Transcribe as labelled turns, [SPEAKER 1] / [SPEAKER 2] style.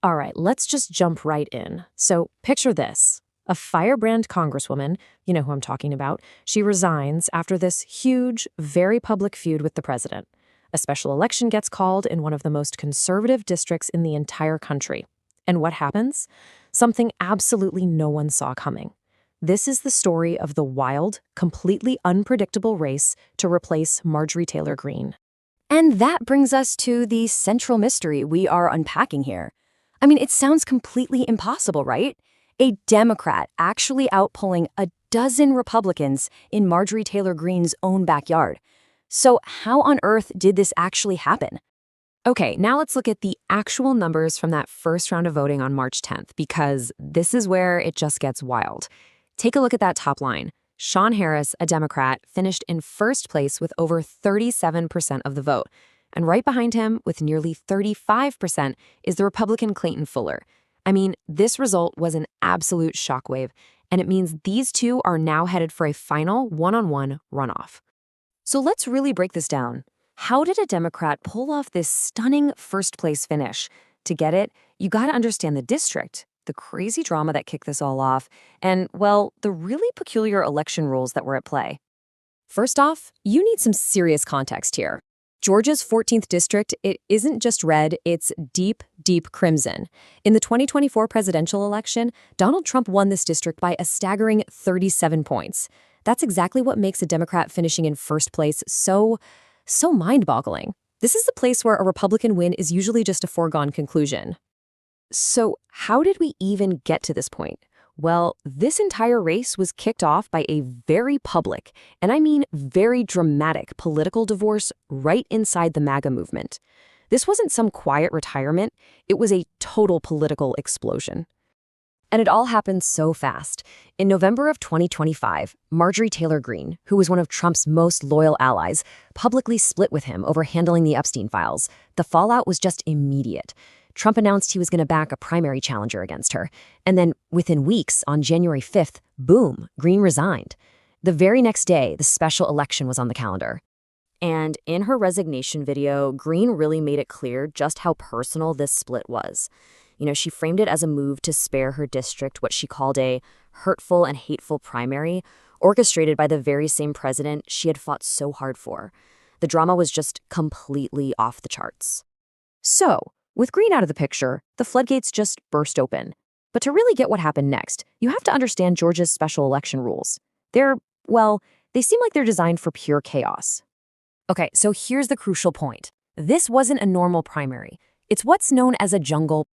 [SPEAKER 1] All right, let's just jump right in. So picture this. A firebrand congresswoman, you know who I'm talking about, she resigns after this huge, very public feud with the president. A special election gets called in one of the most conservative districts in the entire country. And what happens? Something absolutely no one saw coming. This is the story of the wild, completely unpredictable race to replace Marjorie Taylor Greene.
[SPEAKER 2] And that brings us to the central mystery we are unpacking here. I mean, it sounds completely impossible, right? A Democrat actually outpolling a dozen Republicans in Marjorie Taylor Greene's own backyard. So how on earth did this actually happen?
[SPEAKER 1] Okay, now let's look at the actual numbers from that first round of voting on March 10th, because this is where it just gets wild. Take a look at that top line. Sean Harris, a Democrat, finished in first place with over 37% of the vote. And right behind him, with nearly 35%, is the Republican Clayton Fuller. I mean, this result was an absolute shockwave, and it means these two are now headed for a final one-on-one runoff. So let's really break this down. How did a Democrat pull off this stunning first-place finish? To get it, you gotta understand the district, the crazy drama that kicked this all off, and, well, the really peculiar election rules that were at play. First off, you need some serious context here. Georgia's 14th district, it isn't just red, it's deep, deep crimson. In the 2024 presidential election, Donald Trump won this district by a staggering 37 points. That's exactly what makes a Democrat finishing in first place so mind-boggling. This is the place where a Republican win is usually just a foregone conclusion. So how did we even get to this point? Well, this entire race was kicked off by a very public, and I mean very dramatic, political divorce right inside the MAGA movement. This wasn't some quiet retirement, it was a total political explosion. And it all happened so fast. In November of 2025, Marjorie Taylor Greene, who was one of Trump's most loyal allies, publicly split with him over handling the Epstein files. The fallout was just immediate. Trump announced he was going to back a primary challenger against her. And then, within weeks, on January 5th, boom, Greene resigned. The very next day, the special election was on the calendar. And in her resignation video, Greene really made it clear just how personal this split was. You know, she framed it as a move to spare her district what she called a hurtful and hateful primary, orchestrated by the very same president she had fought so hard for. The drama was just completely off the charts. So, with Greene out of the picture, the floodgates just burst open. But to really get what happened next, you have to understand Georgia's special election rules. They seem like they're designed for pure chaos. Okay, so here's the crucial point. This wasn't a normal primary. It's what's known as a jungle